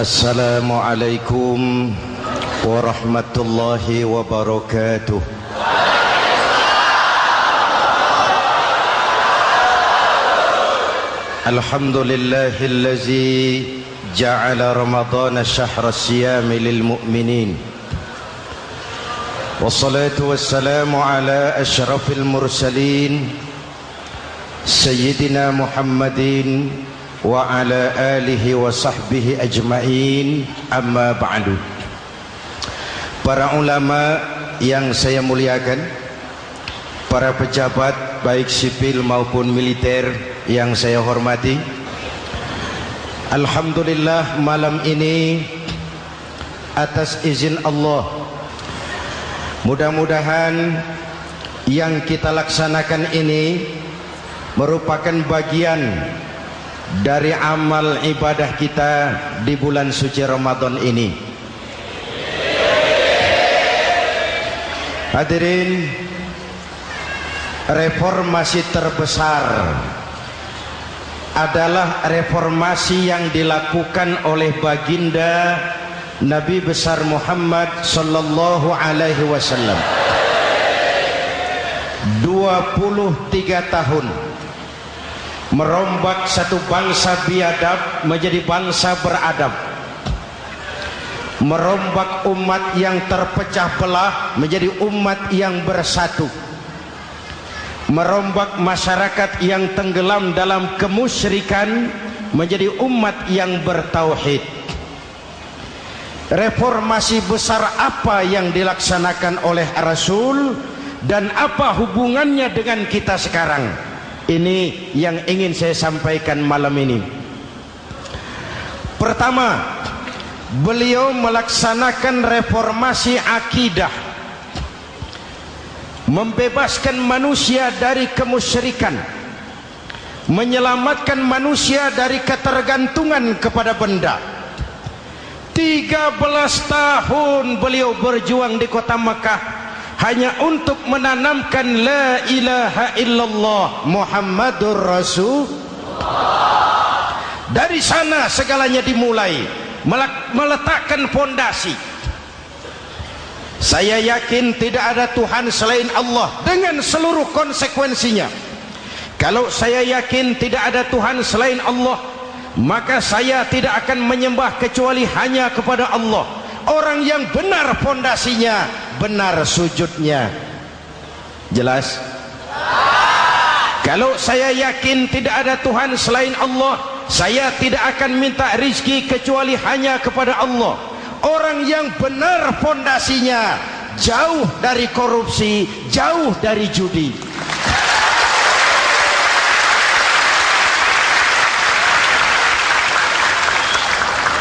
Assalamualaikum warahmatullahi wabarakatuh. Alhamdulillahillazi ja'ala Ramadhana syahra siyami lil mu'minin. Wassalatu wassalamu ala asyrafil mursalin Sayyidina Muhammadin wa ala alihi wa sahbihi ajma'in, amma ba'du. Para ulama yang saya muliakan, para pejabat baik sipil maupun militer yang saya hormati, alhamdulillah malam ini atas izin Allah, mudah-mudahan yang kita laksanakan ini merupakan bagian dari amal ibadah kita di bulan suci Ramadan ini. Hadirin, reformasi terbesar adalah reformasi yang dilakukan oleh baginda Nabi besar Muhammad sallallahu alaihi wasallam. 23 tahun merombak satu bangsa biadab menjadi bangsa beradab, merombak umat yang terpecah belah menjadi umat yang bersatu, merombak masyarakat yang tenggelam dalam kemusyrikan menjadi umat yang bertauhid. Reformasi besar apa yang dilaksanakan oleh Rasul dan apa hubungannya dengan kita sekarang? Ini yang ingin saya sampaikan malam ini. Pertama, beliau melaksanakan reformasi akidah, membebaskan manusia dari kemusyrikan, menyelamatkan manusia dari ketergantungan kepada benda. 13 tahun beliau berjuang di kota Makkah hanya untuk menanamkan la ilaha illallah Muhammadur Rasulullah. Dari sana segalanya dimulai, meletakkan fondasi. Saya yakin tidak ada Tuhan selain Allah dengan seluruh konsekuensinya. Kalau saya yakin tidak ada Tuhan selain Allah, maka saya tidak akan menyembah kecuali hanya kepada Allah. Orang yang benar fondasinya, benar sujudnya. Jelas? Kalau saya yakin tidak ada Tuhan selain Allah, saya tidak akan minta rizki kecuali hanya kepada Allah. Orang yang benar fondasinya, jauh dari korupsi, jauh dari judi.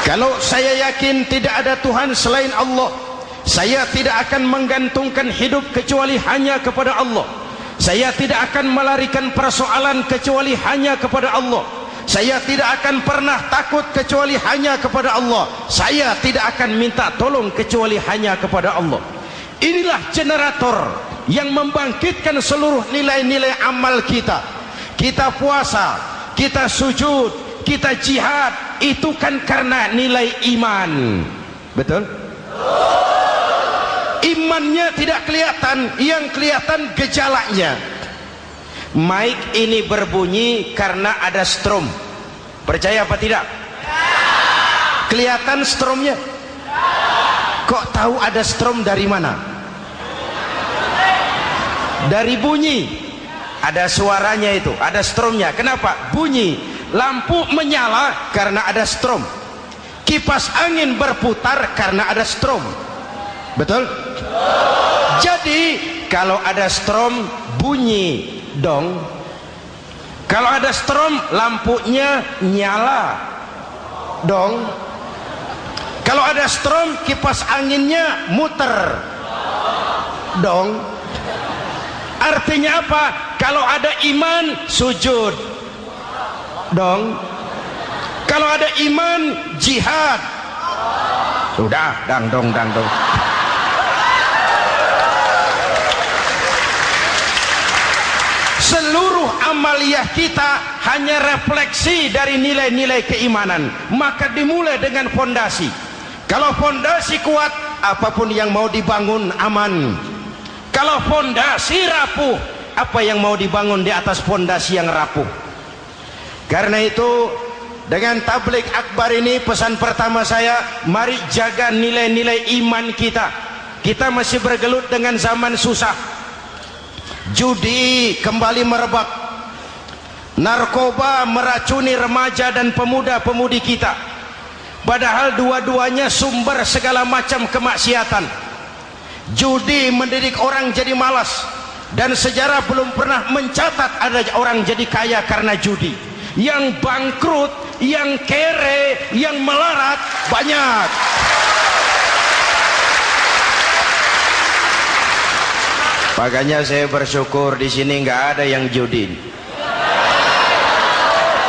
Kalau saya yakin tidak ada Tuhan selain Allah, saya tidak akan menggantungkan hidup kecuali hanya kepada Allah. Saya tidak akan melarikan persoalan kecuali hanya kepada Allah. Saya tidak akan pernah takut kecuali hanya kepada Allah. Saya tidak akan minta tolong kecuali hanya kepada Allah. Inilah generator yang membangkitkan seluruh nilai-nilai amal kita. Kita puasa, kita sujud, kita jihad, itu kan karena nilai iman. Betul? Imannya tidak kelihatan, yang kelihatan gejalanya. Mic ini berbunyi karena ada strom. Percaya apa tidak? Kelihatan stromnya? Kok tahu ada strom dari mana? Dari bunyi. Ada suaranya itu, ada stromnya. Kenapa? Bunyi. Lampu menyala karena ada strom. Kipas angin berputar karena ada strom. Betul? Jadi kalau ada strom bunyi dong. Kalau ada strom lampunya nyala dong. Kalau ada strom kipas anginnya muter dong. Artinya apa? Kalau ada iman sujud dong. Kalau ada iman jihad. Sudah dangdong. Seluruh amal amaliyah kita hanya refleksi dari nilai-nilai keimanan, maka dimulai dengan fondasi. Kalau fondasi kuat, apapun yang mau dibangun aman. Kalau fondasi rapuh, apa yang mau dibangun di atas fondasi yang rapuh? Karena itu, dengan tabligh akbar ini, pesan pertama saya, mari jaga nilai-nilai iman kita. Kita masih bergelut dengan zaman susah. Judi kembali merebak, narkoba meracuni remaja dan pemuda-pemudi kita, padahal dua-duanya sumber segala macam kemaksiatan. Judi mendidik orang jadi malas, dan sejarah belum pernah mencatat ada orang jadi kaya karena judi. Yang bangkrut, yang kere, yang melarat banyak. Makanya saya bersyukur di sini nggak ada yang judi.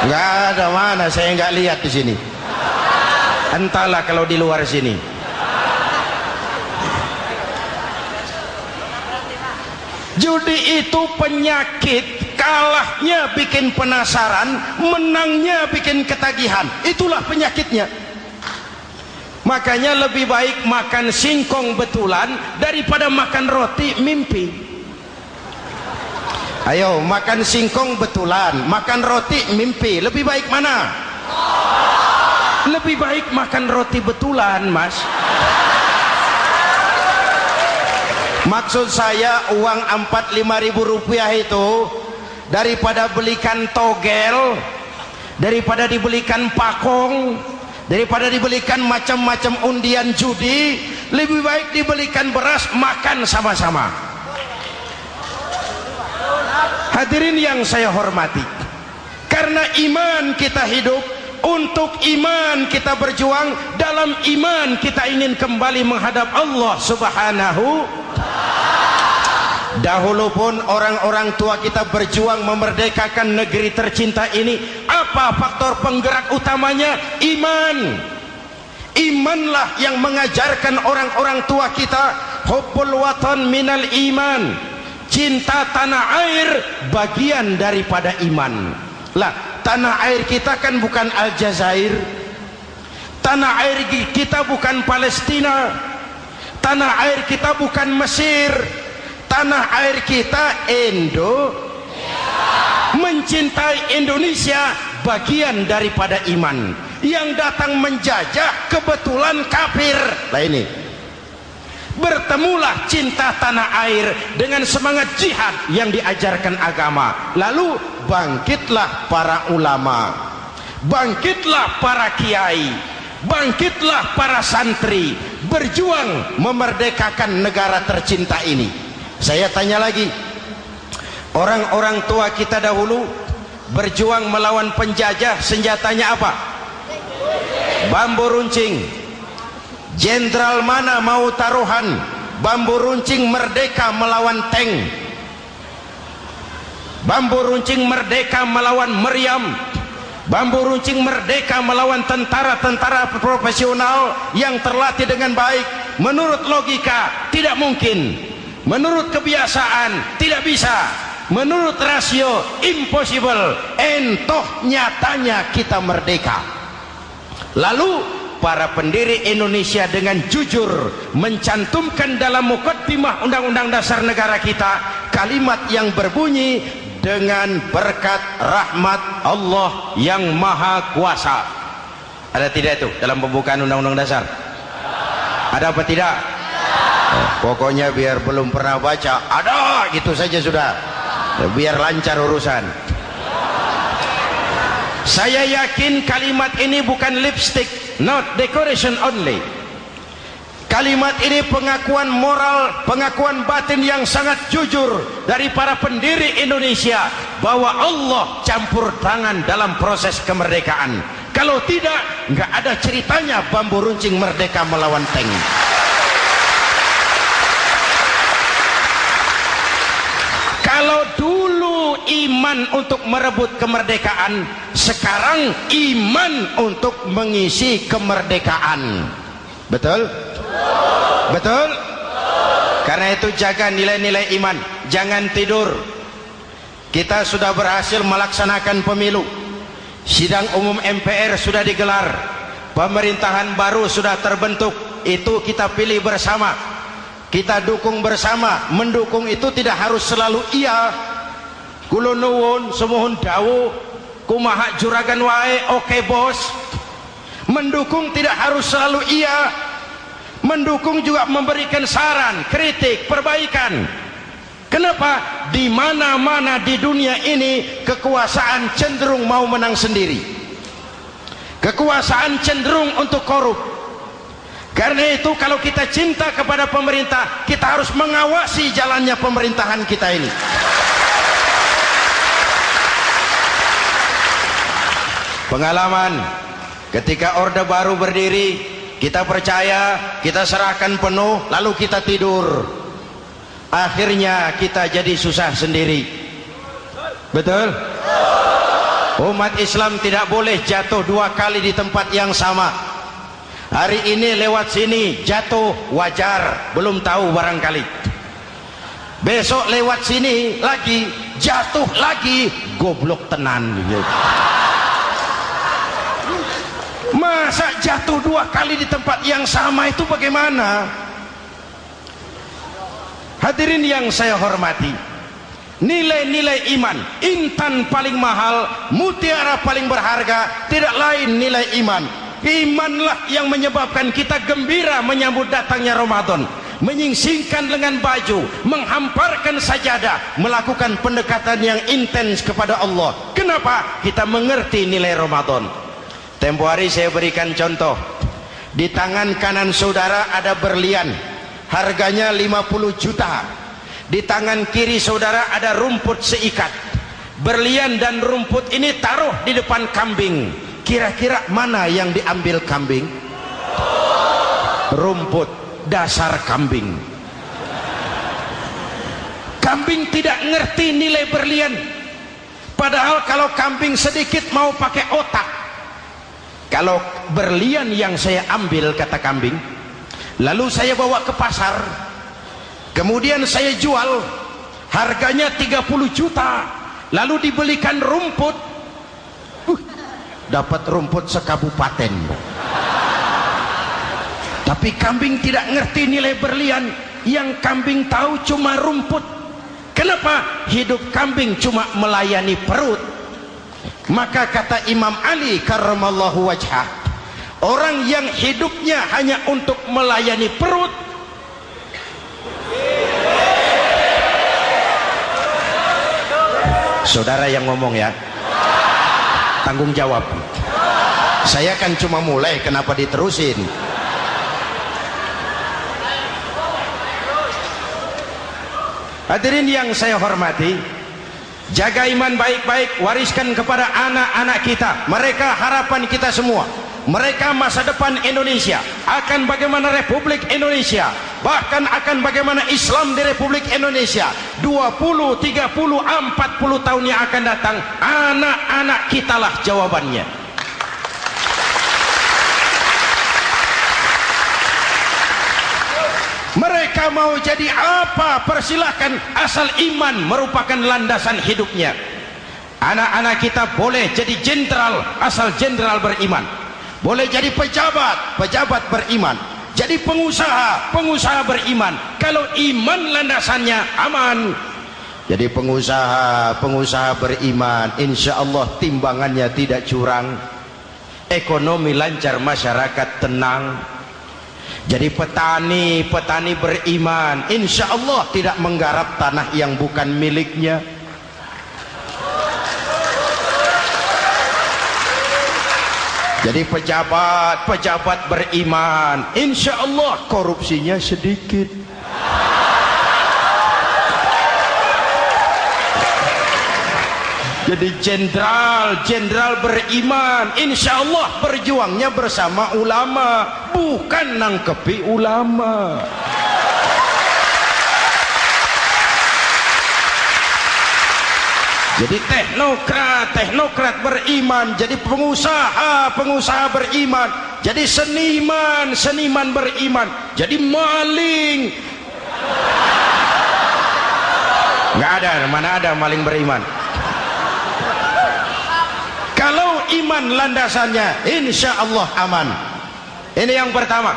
Nggak ada, mana saya nggak lihat di sini. Entahlah kalau di luar sini. Judi itu penyakit, kalahnya bikin penasaran, menangnya bikin ketagihan. Itulah penyakitnya. Makanya lebih baik makan singkong betulan daripada makan roti mimpi. Ayo, makan singkong betulan, makan roti mimpi, lebih baik mana? Lebih baik makan roti betulan, Mas. Maksud saya, uang 4-5 ribu rupiah itu daripada belikan togel, daripada dibelikan pakong, daripada dibelikan macam-macam undian judi, lebih baik dibelikan beras, makan sama-sama. Hadirin yang saya hormati, karena iman kita hidup, untuk iman kita berjuang, dalam iman kita ingin kembali menghadap Allah Subhanahu. Dahulu pun orang-orang tua kita berjuang memerdekakan negeri tercinta ini. Apa faktor penggerak utamanya? Iman. Imanlah yang mengajarkan orang-orang tua kita, hubbul watan minal iman. Cinta tanah air bagian daripada iman. Lah, tanah air kita kan bukan Aljazair. Tanah air kita bukan Palestina. Tanah air kita bukan Mesir. Tanah air kita mencintai Indonesia bagian daripada iman. Yang datang menjajah kebetulan kafir. Lah ini, bertemulah cinta tanah air dengan semangat jihad yang diajarkan agama. Lalu bangkitlah para ulama, bangkitlah para kiai, bangkitlah para santri, berjuang memerdekakan negara tercinta ini. Saya tanya lagi, orang-orang tua kita dahulu berjuang melawan penjajah, senjatanya apa? Bambu runcing. Jenderal mana mau taruhan? Bambu runcing merdeka melawan tank. Bambu runcing merdeka melawan meriam. Bambu runcing merdeka melawan tentara-tentara profesional yang terlatih dengan baik. Menurut logika tidak mungkin. Menurut kebiasaan tidak bisa. Menurut rasio impossible. Entoh nyatanya kita merdeka. Lalu para pendiri Indonesia dengan jujur mencantumkan dalam mukaddimah Undang-Undang Dasar Negara kita kalimat yang berbunyi, dengan berkat rahmat Allah yang Maha Kuasa. Ada tidak itu dalam pembukaan Undang-Undang Dasar? Ada apa tidak? Pokoknya biar belum pernah baca, ada gitu saja sudah, biar lancar urusan. Saya yakin kalimat ini bukan lipstick, not decoration only. Kalimat ini pengakuan moral, pengakuan batin yang sangat jujur dari para pendiri Indonesia bahwa Allah campur tangan dalam proses kemerdekaan. Kalau tidak, nggak ada ceritanya bambu runcing merdeka melawan tank. Kalau dulu iman untuk merebut kemerdekaan, sekarang iman untuk mengisi kemerdekaan. Betul? Betul? Karena itu jaga nilai-nilai iman, jangan tidur. kita sudah berhasil melaksanakan pemilu, sidang umum MPR sudah digelar, pemerintahan baru sudah terbentuk. Itu kita pilih bersama, kita dukung bersama. Mendukung itu tidak harus selalu iya, kula nuwun semohon dawuh kumaha juragan wae oke bos. Mendukung tidak harus selalu iya, mendukung juga memberikan saran, kritik, perbaikan. Kenapa? Di mana-mana di dunia ini kekuasaan cenderung mau menang sendiri, kekuasaan cenderung untuk korup. Karena itu kalau kita cinta kepada pemerintah, kita harus mengawasi jalannya pemerintahan kita ini. Pengalaman ketika Orde Baru berdiri, kita percaya, kita serahkan penuh, lalu kita tidur. Akhirnya kita jadi susah sendiri. Betul? Umat Islam tidak boleh jatuh dua kali di tempat yang sama. Hari ini lewat sini jatuh wajar, belum tahu barangkali. Besok lewat sini lagi jatuh lagi, goblok tenan. Masa jatuh dua kali di tempat yang sama itu bagaimana? Hadirin yang saya hormati, nilai-nilai iman, intan paling mahal, mutiara paling berharga, tidak lain nilai iman. Imanlah yang menyebabkan kita gembira menyambut datangnya Ramadan, menyingsingkan lengan baju, menghamparkan sajadah, melakukan pendekatan yang intens kepada Allah. Kenapa? Kita mengerti nilai Ramadan. Tempo hari saya berikan contoh, di tangan kanan saudara ada berlian, harganya 50 juta. Di tangan kiri saudara ada rumput seikat. Berlian dan rumput ini taruh di depan kambing. Kira-kira mana yang diambil kambing? Rumput, dasar kambing. Kambing tidak ngerti nilai berlian. Padahal kalau kambing sedikit mau pakai otak. Kalau berlian yang saya ambil, kata kambing, lalu saya bawa ke pasar, kemudian saya jual, harganya 30 juta, lalu dibelikan rumput, dapat rumput sekabupaten. Tapi kambing tidak ngerti nilai berlian, yang kambing tahu cuma rumput. Kenapa? Hidup kambing cuma melayani perut. Maka kata Imam Ali karramallahu wajhah, orang yang hidupnya hanya untuk melayani perut, saudara yang ngomong ya, tanggung jawab. Saya kan cuma mulai, kenapa diterusin? Hadirin yang saya hormati, jaga iman baik-baik, wariskan kepada anak-anak kita. Mereka harapan kita semua, mereka masa depan Indonesia. Akan bagaimana Republik Indonesia, bahkan akan bagaimana Islam di Republik Indonesia 20, 30, 40 tahun yang akan datang. Anak-anak kitalah jawabannya. Mereka mau jadi apa, persilahkan, asal iman merupakan landasan hidupnya. Anak-anak kita boleh jadi jenderal asal jenderal beriman, boleh jadi pejabat, pejabat beriman, jadi pengusaha, pengusaha beriman. Kalau iman landasannya aman. Jadi pengusaha, pengusaha beriman, insya Allah timbangannya tidak curang, ekonomi lancar, masyarakat tenang. Jadi petani, petani beriman, insya Allah tidak menggarap tanah yang bukan miliknya. Jadi pejabat, pejabat beriman, insya Allah korupsinya sedikit. Jadi jenderal, jenderal beriman, insya Allah berjuangnya bersama ulama, bukan nangkepi ulama. Jadi teknokrat, teknokrat beriman, jadi pengusaha, pengusaha beriman, jadi seniman, seniman beriman, jadi maling. Nggak ada, mana ada maling beriman? aman landasannya, insya Allah aman. Ini yang pertama.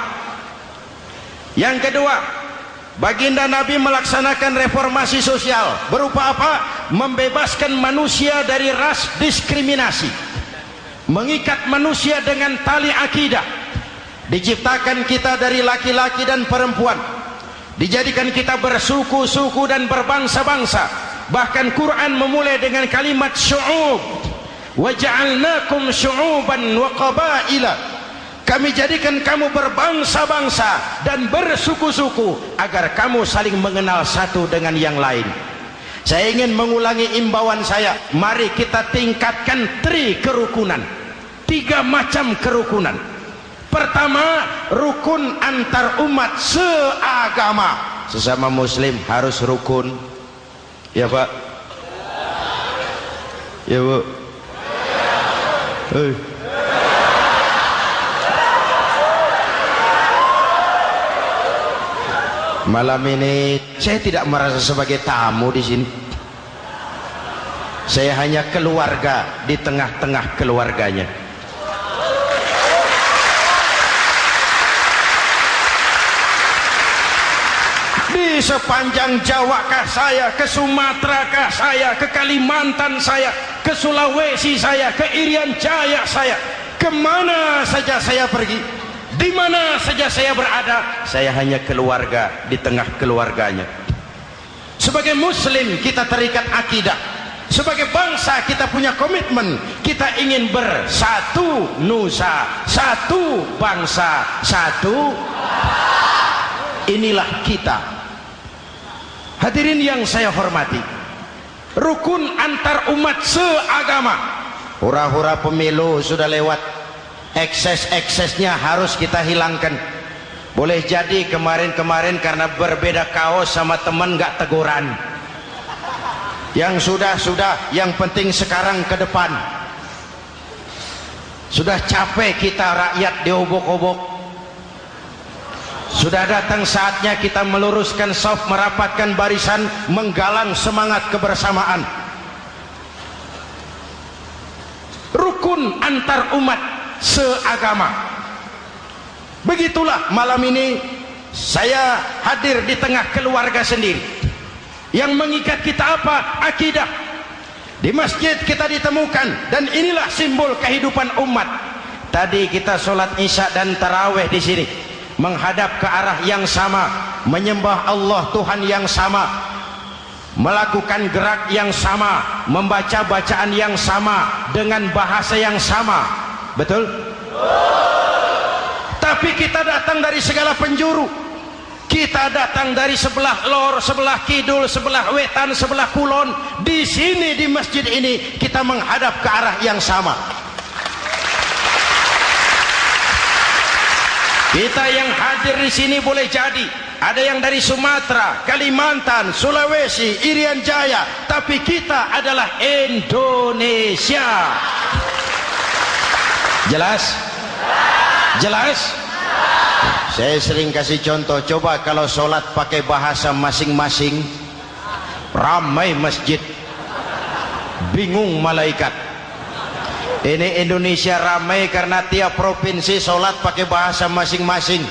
Yang kedua, baginda Nabi melaksanakan reformasi sosial. Berupa apa? Membebaskan manusia dari ras diskriminasi, mengikat manusia dengan tali akidah. Diciptakan kita dari laki-laki dan perempuan, dijadikan kita bersuku-suku dan berbangsa-bangsa. Bahkan Quran memulai dengan kalimat syu'ub, wa ja'alnakum syu'uban wa qabaila. Kami jadikan kamu berbangsa-bangsa dan bersuku-suku agar kamu saling mengenal satu dengan yang lain. Saya ingin mengulangi imbauan saya, mari kita tingkatkan kerukunan. 3 macam kerukunan. Pertama, rukun antar umat seagama. Sesama muslim harus rukun. Ya Pak? Ya Bu? Malam ini saya tidak merasa sebagai tamu di sini. Saya hanya keluarga di tengah-tengah keluarganya. Di sepanjang Jawa kah saya, ke Sumatera kah saya, ke Kalimantan saya, ke Sulawesi saya, ke Irian Jaya saya, kemana saja saya pergi, di mana saja saya berada, saya hanya keluarga di tengah keluarganya. Sebagai muslim kita terikat akidah, sebagai bangsa kita punya komitmen, kita ingin bersatu nusa, satu bangsa, satu. Inilah kita. Hadirin yang saya hormati, rukun antar umat seagama. Hura-hura pemilu sudah lewat, ekses-eksesnya harus kita hilangkan. Boleh jadi kemarin-kemarin karena berbeda kaos sama teman gak teguran. Yang sudah-sudah, yang penting sekarang ke depan. Sudah capek kita rakyat diobok-obok. Sudah datang saatnya kita meluruskan saf, merapatkan barisan, menggalang semangat kebersamaan. Rukun antar umat seagama. Begitulah malam ini saya hadir di tengah keluarga sendiri. Yang mengikat kita apa? Akidah. Di masjid kita ditemukan, dan inilah simbol kehidupan umat. Tadi kita sholat isya dan tarawih di sini, menghadap ke arah yang sama, menyembah Allah Tuhan yang sama, melakukan gerak yang sama, membaca bacaan yang sama, dengan bahasa yang sama. Betul? Tapi kita datang dari segala penjuru. Kita datang dari sebelah lor, sebelah kidul, sebelah wetan, sebelah kulon. Di sini di masjid ini kita menghadap ke arah yang sama. Kita yang hadir di sini boleh jadi ada yang dari Sumatera, Kalimantan, Sulawesi, Irian Jaya, tapi kita adalah Indonesia. Jelas? Jelas? Saya sering kasih contoh, coba kalau sholat pakai bahasa masing-masing, ramai masjid, bingung malaikat. Ini Indonesia ramai karena tiap provinsi sholat pakai bahasa masing-masing.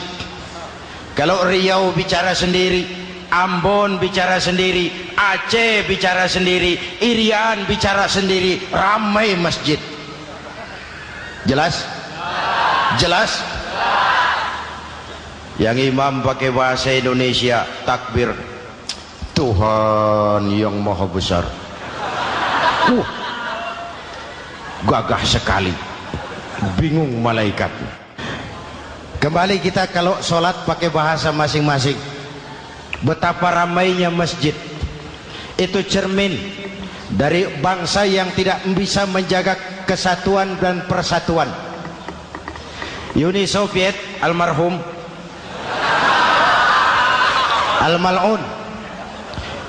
Kalau Riau bicara sendiri, Ambon bicara sendiri, Aceh bicara sendiri, Irian bicara sendiri, ramai masjid. Jelas? Jelas? Yang imam pakai bahasa Indonesia, takbir, Tuhan yang maha besar. Gagah sekali, bingung malaikat. Kembali kita kalau sholat pakai bahasa masing-masing. Betapa ramainya masjid. Itu cermin dari bangsa yang tidak bisa menjaga kesatuan dan persatuan. Uni Soviet almarhum, al-mal'un,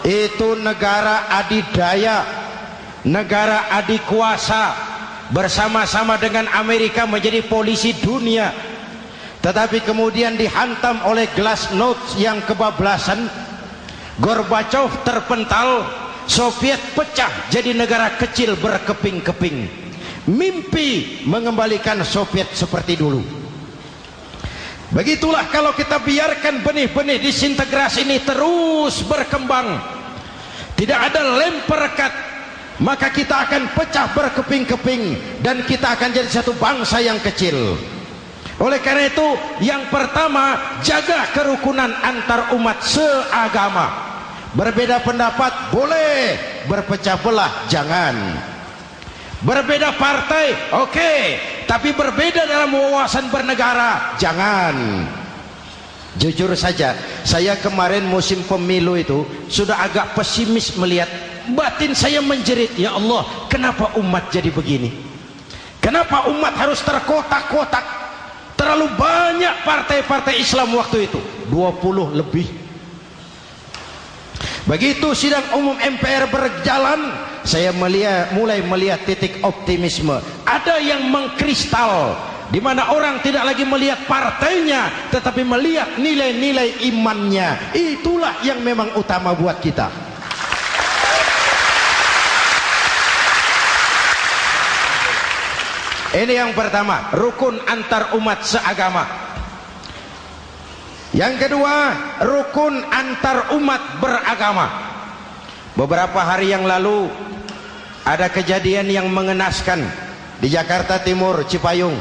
itu negara adidaya, negara adikuasa, bersama-sama dengan Amerika menjadi polisi dunia. Tetapi kemudian dihantam oleh glasnost yang kebablasan, Gorbachev terpental, Soviet pecah jadi negara kecil berkeping-keping. mimpi mengembalikan Soviet seperti dulu. Begitulah kalau kita biarkan benih-benih disintegrasi ini terus berkembang, tidak ada lem perekat, maka kita akan pecah berkeping-keping dan kita akan jadi satu bangsa yang kecil. Oleh karena itu, yang pertama, jaga kerukunan antar umat seagama. Berbeda pendapat boleh, berpecah belah jangan. Berbeda partai oke, tapi berbeda dalam wawasan bernegara jangan. Jujur saja, saya kemarin musim pemilu itu sudah agak pesimis melihat, batin saya menjerit, ya Allah, kenapa umat jadi begini? Kenapa umat harus terkotak-kotak? Terlalu banyak partai-partai Islam waktu itu, 20 lebih. Begitu sidang umum MPR berjalan, saya mulai melihat titik optimisme. Ada yang mengkristal, di mana orang tidak lagi melihat partainya, tetapi melihat nilai-nilai imannya. Itulah yang memang utama buat kita. Ini yang pertama, rukun antar umat seagama. Yang kedua, rukun antar umat beragama. Beberapa hari yang lalu ada kejadian yang mengenaskan di Jakarta Timur, Cipayung.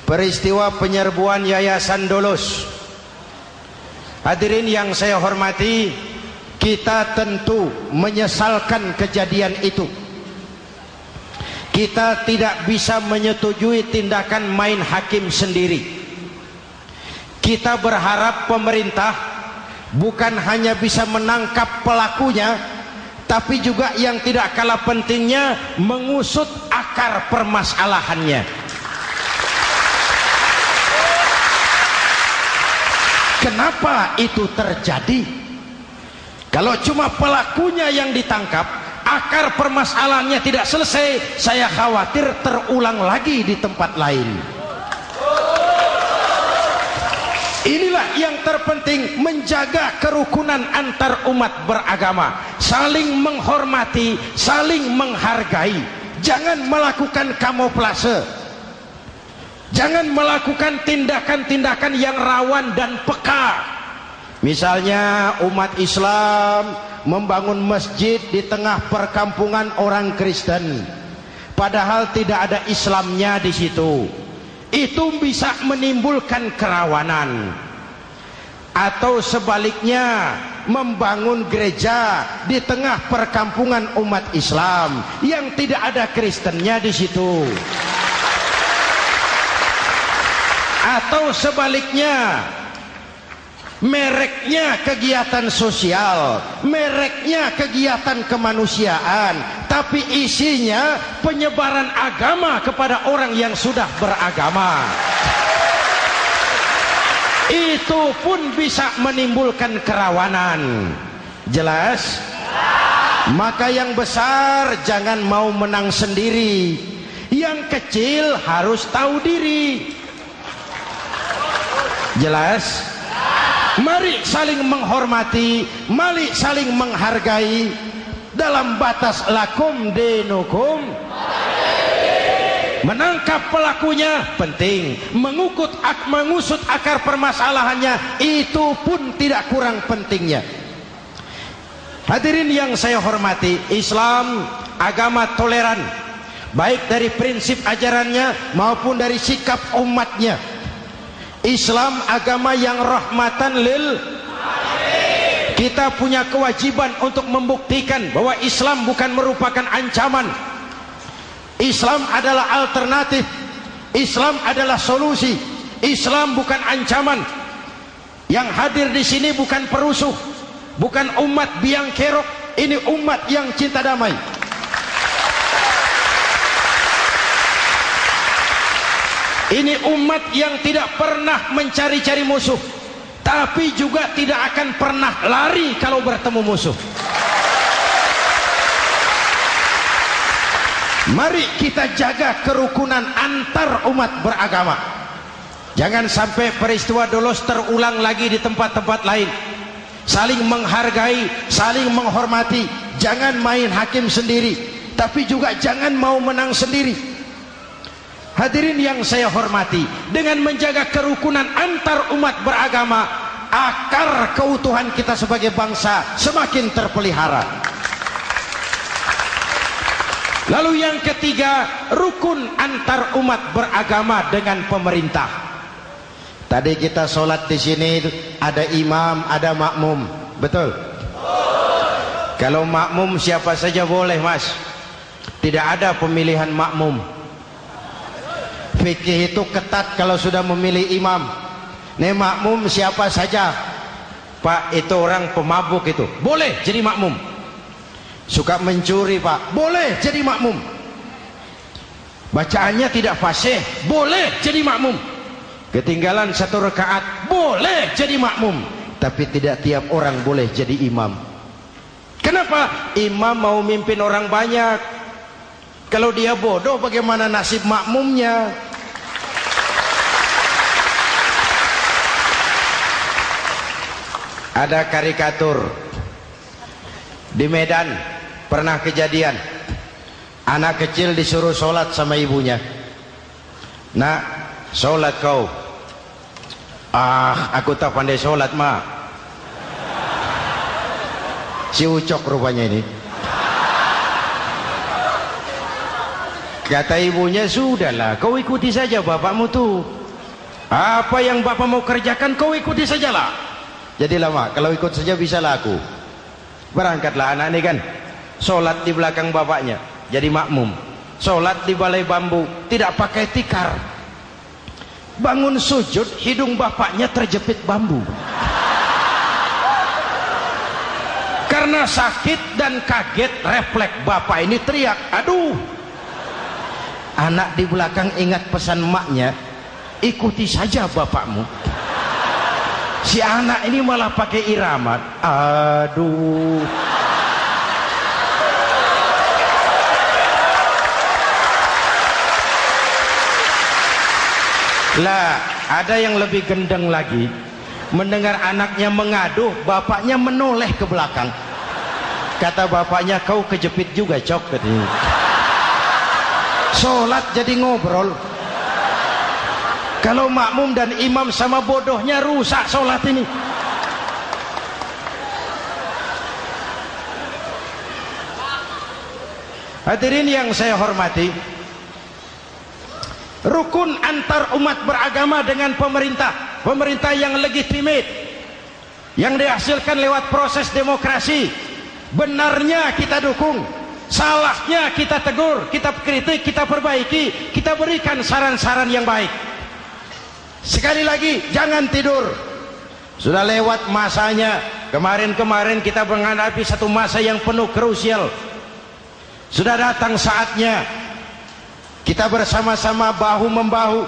Peristiwa penyerbuan Yayasan Dolos. Hadirin yang saya hormati, kita tentu menyesalkan kejadian itu. Kita tidak bisa menyetujui tindakan main hakim sendiri. Kita berharap pemerintah bukan hanya bisa menangkap pelakunya, tapi juga yang tidak kalah pentingnya mengusut akar permasalahannya. Kenapa itu terjadi? Kalau cuma pelakunya yang ditangkap, akar permasalahannya tidak selesai, saya khawatir terulang lagi di tempat lain. Inilah yang terpenting, menjaga kerukunan antar umat beragama, saling menghormati, saling menghargai. Jangan melakukan kamuflase, jangan melakukan tindakan-tindakan yang rawan dan peka. Misalnya umat Islam membangun masjid di tengah perkampungan orang Kristen, padahal tidak ada Islamnya di situ. Itu bisa menimbulkan kerawanan. Atau sebaliknya, membangun gereja di tengah perkampungan umat Islam yang tidak ada Kristennya di situ. Atau sebaliknya, mereknya kegiatan sosial, mereknya kegiatan kemanusiaan, tapi isinya penyebaran agama kepada orang yang sudah beragama. Itu pun bisa menimbulkan kerawanan. Jelas? Maka yang besar jangan mau menang sendiri, yang kecil harus tahu diri. Jelas? Mari saling menghormati, mari saling menghargai dalam batas lakum dinukum. Menangkap pelakunya penting, mengusut akar permasalahannya itu pun tidak kurang pentingnya. Hadirin yang saya hormati, Islam agama toleran, baik dari prinsip ajarannya maupun dari sikap umatnya. Islam agama yang rahmatan lil alamin. Kita punya kewajiban untuk membuktikan bahwa Islam bukan merupakan ancaman. Islam adalah alternatif. Islam adalah solusi. Islam bukan ancaman. Yang hadir di sini bukan perusuh, bukan umat biang kerok. Ini umat yang cinta damai. Ini umat yang tidak pernah mencari-cari musuh, tapi juga tidak akan pernah lari kalau bertemu musuh. Mari kita jaga kerukunan antar umat beragama. Jangan sampai peristiwa Dolos terulang lagi di tempat-tempat lain. Saling menghargai, saling menghormati. Jangan main hakim sendiri, tapi juga jangan mau menang sendiri. Hadirin yang saya hormati, dengan menjaga kerukunan antar umat beragama, akar keutuhan kita sebagai bangsa semakin terpelihara. Lalu yang ketiga, rukun antar umat beragama dengan pemerintah. Tadi kita sholat di sini ada imam, ada makmum, betul? Kalau makmum siapa saja boleh, Mas. Tidak ada pemilihan makmum. Fikih itu ketat kalau sudah memilih imam. Nih makmum siapa saja. Pak, itu orang pemabuk itu, boleh jadi makmum. Suka mencuri, Pak, boleh jadi makmum. Bacaannya tidak fasih, boleh jadi makmum. Ketinggalan 1 rakaat, boleh jadi makmum. Tapi tidak tiap orang boleh jadi imam. Kenapa? Imam mau mimpin orang banyak. Kalau dia bodoh, bagaimana nasib makmumnya? Ada karikatur di Medan, pernah kejadian anak kecil disuruh sholat sama ibunya. Nak, sholat kau. Ah, aku tak pandai sholat, mak. Si Ucok rupanya ini. Kata ibunya, sudahlah, kau ikuti saja bapakmu tuh. Apa yang bapak mau kerjakan, kau ikuti sajalah. Jadilah, mak, kalau ikut saja bisa laku. Berangkatlah anak ini kan, sholat di belakang bapaknya, jadi makmum. Sholat di balai bambu, tidak pakai tikar. Bangun sujud, hidung bapaknya terjepit bambu. Karena sakit dan kaget, refleks bapak ini teriak, aduh. Anak di belakang ingat pesan maknya, ikuti saja bapakmu. Si anak ini malah pakai irama, aduh. Lah, ada yang lebih gendeng lagi. Mendengar anaknya mengaduh, bapaknya menoleh ke belakang. Kata bapaknya, kau kejepit juga, Cok, katanya. Sholat jadi ngobrol. Kalau makmum dan imam sama bodohnya, rusak sholat ini. Hadirin yang saya hormati, rukun antar umat beragama dengan pemerintah, pemerintah yang legitimate, yang dihasilkan lewat proses demokrasi. Benarnya kita dukung, salahnya kita tegur, kita kritik, kita perbaiki, kita berikan saran-saran yang baik. Sekali lagi, jangan tidur. Sudah lewat masanya. Kemarin-kemarin kita menghadapi satu masa yang penuh krusial. Sudah datang saatnya kita bersama-sama bahu-membahu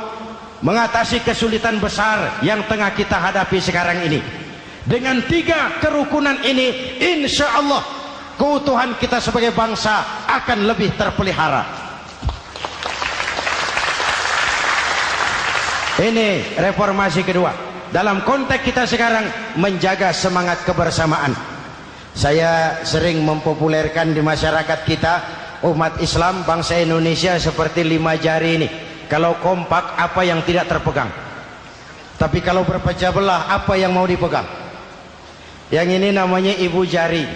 mengatasi kesulitan besar yang tengah kita hadapi sekarang ini. Dengan 3 kerukunan ini, insya Allah keutuhan kita sebagai bangsa akan lebih terpelihara. Ini reformasi kedua. Dalam konteks kita sekarang, menjaga semangat kebersamaan. Saya sering mempopulerkan di masyarakat kita, umat Islam bangsa Indonesia seperti 5 jari ini. Kalau kompak, apa yang tidak terpegang? Tapi kalau berpecah belah, apa yang mau dipegang? Yang ini namanya ibu jari.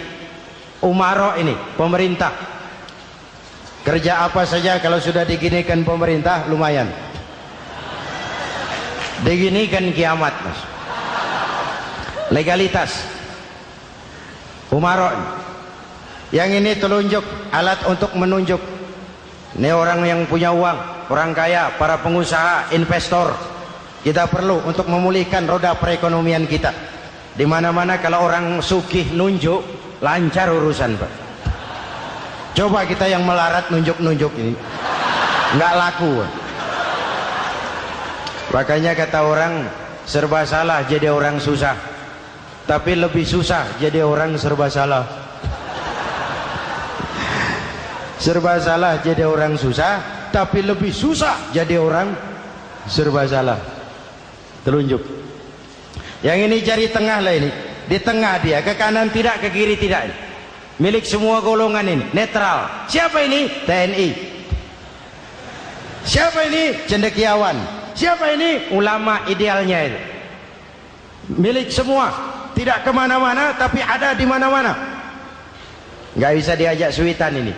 Umaro ini, pemerintah. Kerja apa saja kalau sudah diginikan pemerintah, lumayan. Diginikan kiamat, Mas. Legalitas. Umaro. Yang ini telunjuk, alat untuk menunjuk. Ini orang yang punya uang, orang kaya, para pengusaha, investor. Kita perlu untuk memulihkan roda perekonomian kita. Di mana-mana kalau orang sugih nunjuk, lancar urusan, Pak. Coba kita yang melarat nunjuk-nunjuk ini, nggak laku. Makanya kata orang, serba salah jadi orang susah, tapi lebih susah jadi orang serba salah. Serba salah jadi orang susah, tapi lebih susah jadi orang serba salah. Telunjuk. Yang ini jari tengah lah ini, di tengah dia, ke kanan tidak, ke kiri tidak. milik semua golongan ini, netral. Siapa ini? TNI. Siapa ini? Cendekiawan. Siapa ini? Ulama idealnya itu. Milik semua, tidak kemana-mana tapi ada di mana-mana. Nggak bisa diajak suitan ini.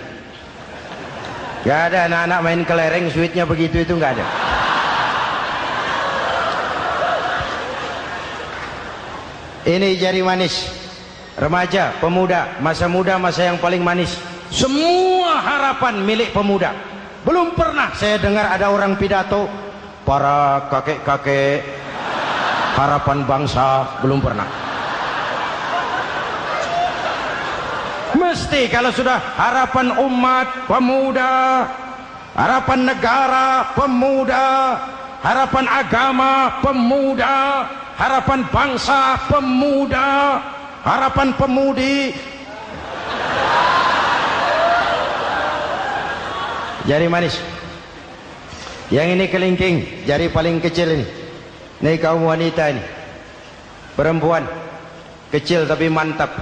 Nggak ada anak-anak main kelereng suitnya begitu, itu nggak ada. Ini jari manis remaja, pemuda, masa muda, masa yang paling manis. Semua harapan milik pemuda. Belum pernah saya dengar ada orang pidato para kakek-kakek harapan bangsa, belum pernah. Mesti kalau sudah harapan umat, pemuda, harapan negara, pemuda, harapan agama, pemuda, harapan bangsa, pemuda, harapan pemudi. Jari manis. Yang ini kelingking, jari paling kecil ini. Ini kaum wanita ini. Perempuan. Kecil tapi mantap.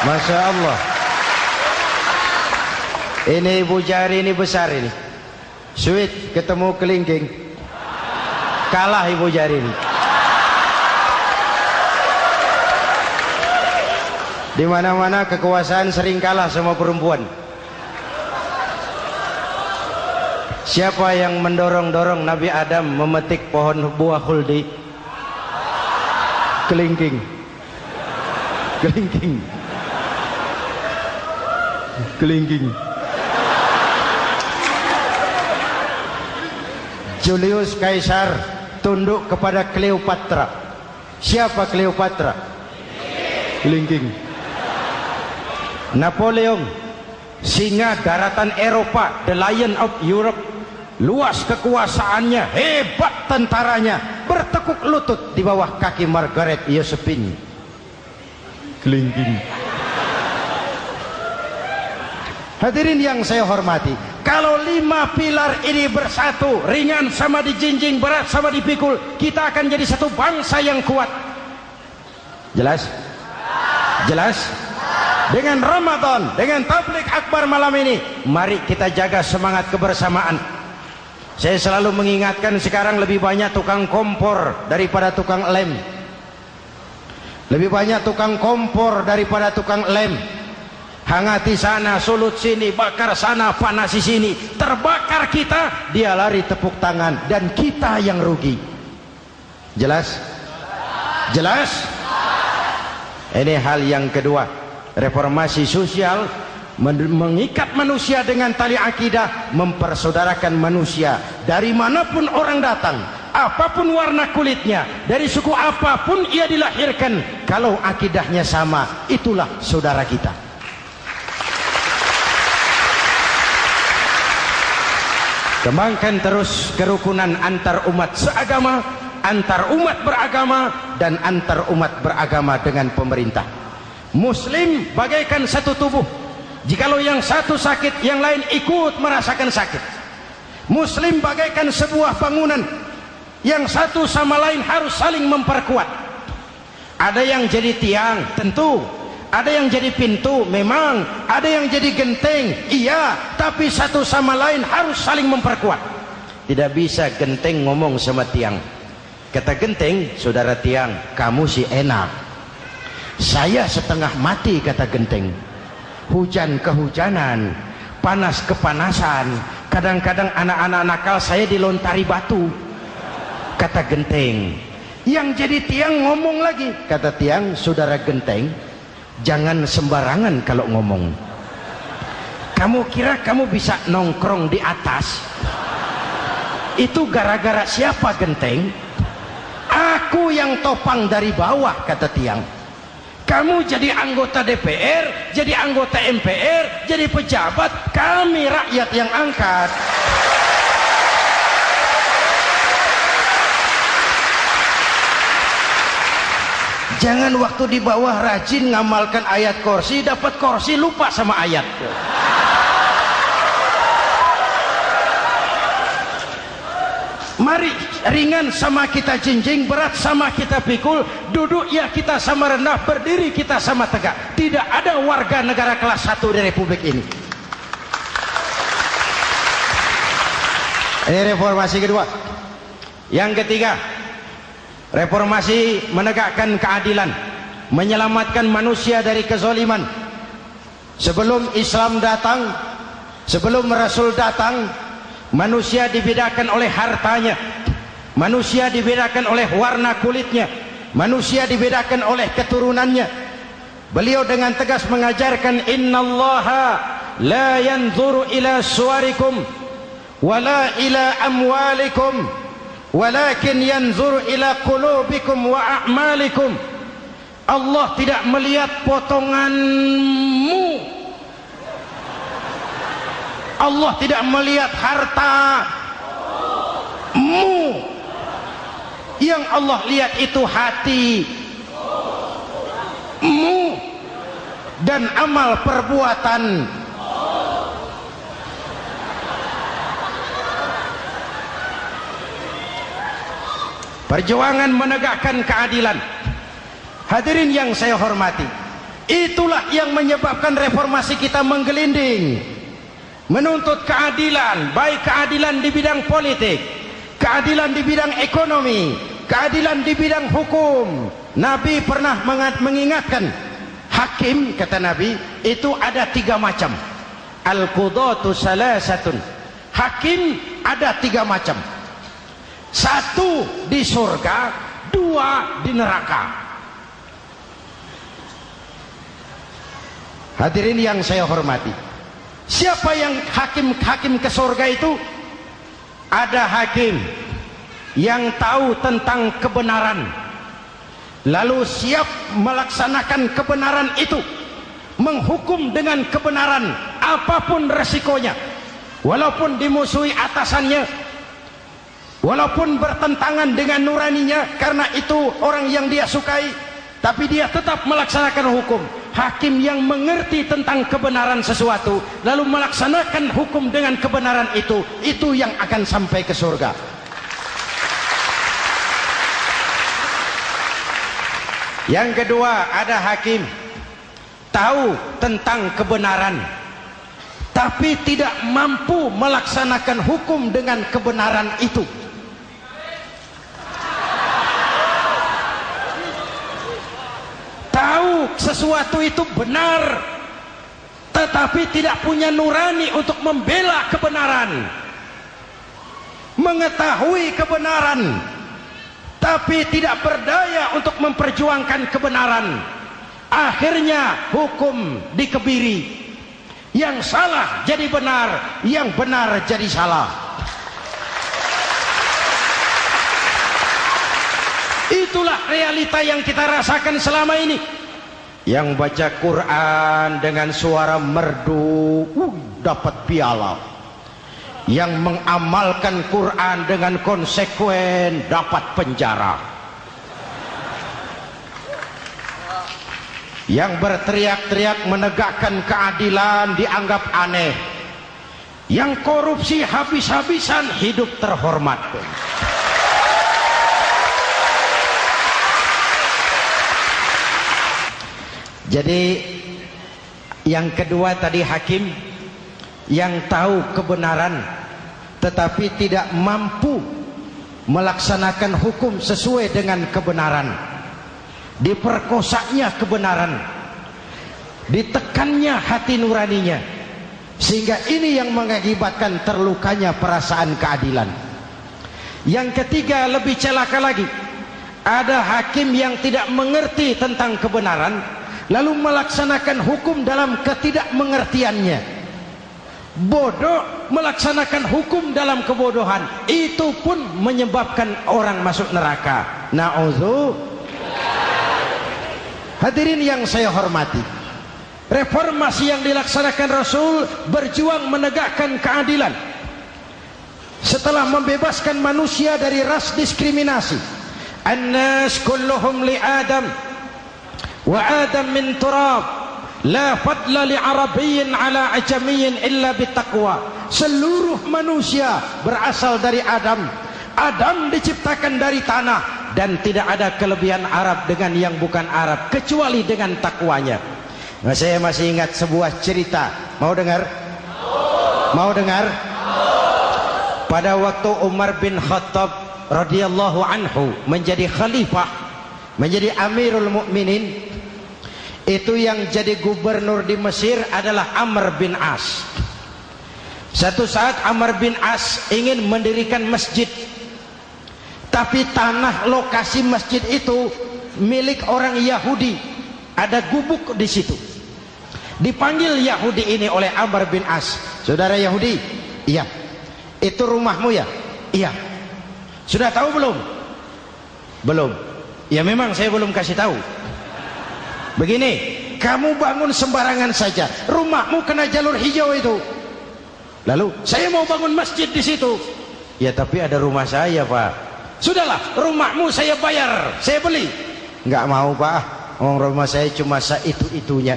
Masya Allah. Ini ibu jari ini besar ini. Sweet ketemu kelingking. Kalah ibu jari ini. Di mana-mana kekuasaan sering kalah sama perempuan. Siapa yang mendorong-dorong Nabi Adam memetik pohon buah khuldi? Kelingking. Kelingking. Kelingking. Julius Caesar tunduk kepada Cleopatra. Siapa Cleopatra? Kelingking. Napoleon, singa daratan Eropa, the Lion of Europe, luas kekuasaannya, hebat tentaranya, bertekuk lutut di bawah kaki Margaret Josephine. Kelingking. Hadirin yang saya hormati, kalau 5 pilar ini bersatu, ringan sama dijinjing, berat sama dipikul, kita akan jadi satu bangsa yang kuat. Jelas? Jelas? Dengan Ramadan, dengan tabligh akbar malam ini, mari kita jaga semangat kebersamaan. Saya selalu mengingatkan, sekarang lebih banyak tukang kompor daripada tukang lem. Lebih banyak tukang kompor daripada tukang lem. Hangati sana, sulut sini, bakar sana, panasi sini. Terbakar kita, dia lari tepuk tangan, dan kita yang rugi. Jelas? Jelas? Ini hal yang kedua. Reformasi sosial mengikat manusia dengan tali akidah, mempersaudarakan manusia dari manapun orang datang, apapun warna kulitnya, dari suku apapun ia dilahirkan, kalau akidahnya sama, itulah saudara kita. Kembangkan terus kerukunan antar umat seagama, antar umat beragama, dan antar umat beragama dengan pemerintah. Muslim bagaikan satu tubuh. Jikalau yang satu sakit, yang lain ikut merasakan sakit. Muslim bagaikan sebuah bangunan, yang satu sama lain harus saling memperkuat. Ada yang jadi tiang, tentu. Ada yang jadi pintu, memang. Ada yang jadi genteng, iya. Tapi satu sama lain harus saling memperkuat. Tidak bisa genteng ngomong sama tiang. Kata genteng, saudara tiang, kamu sih enak. Saya setengah mati, kata genteng. Hujan kehujanan, panas kepanasan, kadang-kadang anak-anak nakal saya dilontari batu, kata genteng. Yang jadi tiang ngomong lagi, kata tiang, saudara genteng, jangan sembarangan kalau ngomong. Kamu kira kamu bisa nongkrong di atas? Itu gara-gara siapa, genteng? Aku yang topang dari bawah, kata tiang. Kamu jadi anggota DPR, jadi anggota MPR, jadi pejabat, kami rakyat yang angkat. Jangan waktu di bawah rajin ngamalkan ayat kursi, dapat kursi lupa sama ayat. Mari ringan sama kita jinjing, berat sama kita pikul, duduk ya kita sama rendah, berdiri kita sama tegak. Tidak ada warga negara kelas 1 di Republik ini. Ini reformasi kedua. Yang ketiga, reformasi menegakkan keadilan, menyelamatkan manusia dari kezaliman. Sebelum Islam datang, sebelum Rasul datang, manusia dibedakan oleh hartanya, manusia dibedakan oleh warna kulitnya, manusia dibedakan oleh keturunannya. Beliau dengan tegas mengajarkan, innallaha la yanzuru ila suwarikum wala ila amwalikum walakin yanzuru ila qulubikum wa a'malikum. Allah tidak melihat potonganmu, Allah tidak melihat hartamu, yang Allah lihat itu hatimu dan amal perbuatan. Perjuangan menegakkan keadilan. Hadirin yang saya hormati, itulah yang menyebabkan reformasi kita menggelinding, menuntut keadilan, baik keadilan di bidang politik, keadilan di bidang ekonomi, keadilan di bidang hukum. Nabi pernah mengingatkan, hakim, kata Nabi, itu ada 3 macam. Al-qudatu salasatun. Hakim ada 3 macam. 1 di surga, 2 di neraka. Hadirin yang saya hormati, siapa yang hakim ke surga itu? Ada hakim yang tahu tentang kebenaran, lalu siap melaksanakan kebenaran itu, menghukum dengan kebenaran apapun resikonya, walaupun dimusuhi atasannya, walaupun bertentangan dengan nuraninya, karena itu orang yang dia sukai, tapi dia tetap melaksanakan hukum. Hakim yang mengerti tentang kebenaran sesuatu lalu melaksanakan hukum dengan kebenaran itu yang akan sampai ke surga. Yang kedua, ada hakim tahu tentang kebenaran tapi tidak mampu melaksanakan hukum dengan kebenaran itu. Tahu sesuatu itu benar tetapi tidak punya nurani untuk membela kebenaran, mengetahui kebenaran tapi tidak berdaya untuk memperjuangkan kebenaran. Akhirnya hukum dikebiri, yang salah jadi benar, yang benar jadi salah. Itulah realita yang kita rasakan selama ini. Yang baca Quran dengan suara merdu dapat piala, yang mengamalkan Quran dengan konsekuen dapat penjara, yang berteriak-teriak menegakkan keadilan dianggap aneh, yang korupsi habis-habisan hidup terhormat. Jadi yang kedua tadi hakim yang tahu kebenaran tetapi tidak mampu melaksanakan hukum sesuai dengan kebenaran, diperkosanya kebenaran, ditekannya hati nuraninya, sehingga ini yang mengakibatkan terlukanya perasaan keadilan. Yang ketiga lebih celaka lagi, ada hakim yang tidak mengerti tentang kebenaran lalu melaksanakan hukum dalam ketidakmengertiannya, bodoh melaksanakan hukum dalam kebodohan. Itu pun menyebabkan orang masuk neraka. Na'udzubillah. Hadirin yang saya hormati, reformasi yang dilaksanakan Rasul berjuang menegakkan keadilan setelah membebaskan manusia dari ras diskriminasi. An-nas kulluhum li Adam wa Adam min turab, la fadla li arabiyyin ala ajamiyyin illa bitaqwa. Seluruh manusia berasal dari Adam, Adam diciptakan dari tanah, dan tidak ada kelebihan Arab dengan yang bukan Arab kecuali dengan takwanya. Nah, saya masih ingat sebuah cerita. Mau dengar? Mau dengar? Pada waktu Umar bin Khattab radhiyallahu anhu menjadi khalifah, menjadi Amirul Mukminin, itu yang jadi gubernur di Mesir adalah Amr bin As. Satu saat Amr bin As ingin mendirikan masjid, tapi tanah lokasi masjid itu milik orang Yahudi, ada gubuk di situ. Dipanggil Yahudi ini oleh Amr bin As. Saudara Yahudi, iya. Itu rumahmu ya? Iya. Sudah tahu belum? Belum. Ya memang saya belum kasih tahu. Begini, kamu bangun sembarangan saja, rumahmu kena jalur hijau itu. Lalu saya mau bangun masjid di situ. Ya tapi ada rumah saya, Pak. Sudahlah, rumahmu saya bayar, saya beli. Enggak mau, Pak. Rumah saya cuma itu-itunya.